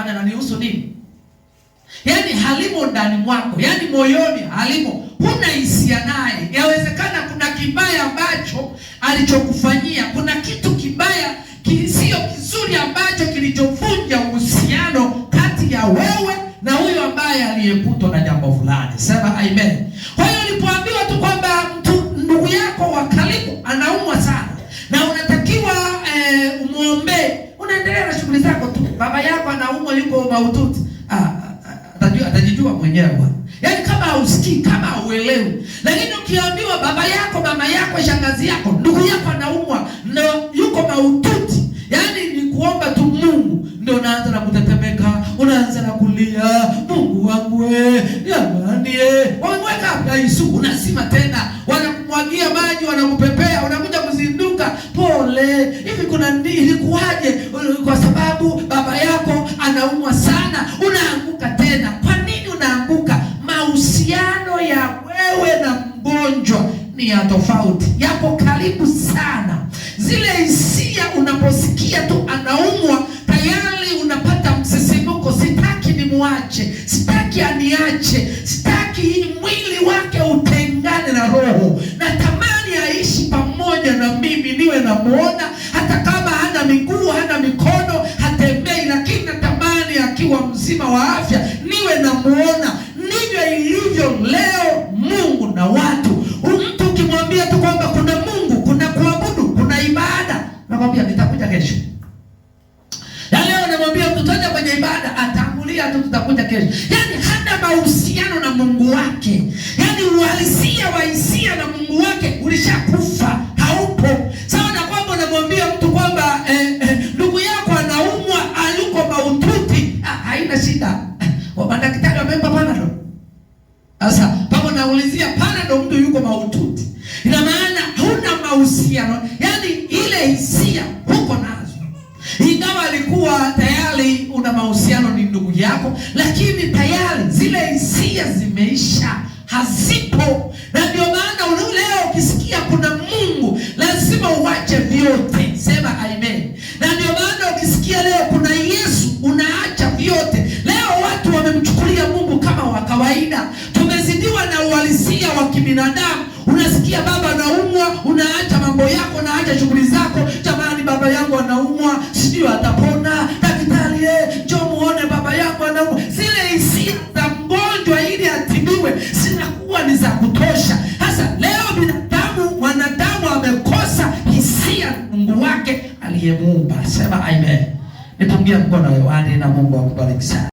kwani ananihusu nini? Yaani halimo ndani mwako, yaani moyoni halimo, huna hisia naye. Yawezekana kuna kibaya ambacho alichokufanyia, kuna kitu kibaya sio kizuri ambacho kilichovunja uhusiano kati ya wewe na huyo ambaye aliyekutwa na jambo fulani. Sema amen. Kwa hiyo ulipoambiwa tu kwamba ndugu yako wa karibu anaumwa sana na unatakiwa umuombe, unaendelea na shughuli zako tu. Baba yako anaumwa, yuko mahututi, atajijua mwenyewe bwana. Yaani kama hausikii, kama hauelewi. Lakini ukiambiwa baba yako, mama yako, shangazi yako, ndugu yako anaumwa na yuko mahututi, yaani ni kuomba tu Mungu, ndio unaanza na kutetemeka, unaanza na kulia, Mungu wangu jamani wameweka hapa Yesu, unasima tena, wanakumwagia maji, wanakupepea, unakuja kuzinduka, pole, hivi kuna nini, ilikuwaje? Kwa sababu baba yako anaumwa sana, unaanguka tena. Kwa nini unaanguka? Mahusiano ya wewe na mgonjwa ni ya tofauti, yapo karibu sana. Zile hisia unaposikia tu anaumwa, tayari unapata msisimuko, sitaki nimwache, sitaki aniache, sitaki mwili wake utengane na roho, natamani aishi pamoja na mimi, niwe namuona hata kama hana miguu, hana mikono, hatembei, lakini natamani akiwa mzima wa afya niwe namuona. Ndivyo ilivyo leo Mungu na watu. Mtu ukimwambia tu kwamba kuna Mungu, kuna kuabudu, kuna ibada, nakwambia nitakuja kesho. Na leo namwambia tutaje kwenye ibada, atangulia tu tutakuja kesho. Yaani hana mahusiano na Mungu wake. Yaani uhalisia wa hisia na Mungu wake ulishakufa, haupo. Sawa na kwamba unamwambia mtu kwamba ndugu yako anaumwa, yuko mahututi, haina shida. Madaktari wamempa Panadol. Sasa pamoja naulizia Panadol, mtu yuko mahututi, ina maana huna mahusiano, yaani ile hisia huko nazo. Ingawa alikuwa tayari una mahusiano, ni ndugu yako, lakini tayari zile hisia zimeisha, hazipo. Na ndio maana leo ukisikia kuna Mungu, lazima uache vyote. Sema amen. Na ndio maana ukisikia leo kuna Yesu, unaacha vyote. Leo watu wamemchukulia Mungu kama wa kawaida. Tumezidiwa na uhalisia wa kibinadamu. Unasikia baba anaumwa, unaacha mambo yako, unaacha shughuli zako. Jamani, baba yangu anaumwa, sijui atapona. Daktari, njoo muone baba yangu anaumwa. Zile hisia za mgonjwa ili atibiwe zinakuwa ni za kutosha. Sasa leo wanadamu amekosa hisia Mungu wake aliyemuumba. Sema amen. Nipungie mkono hewani na Mungu akubariki sana.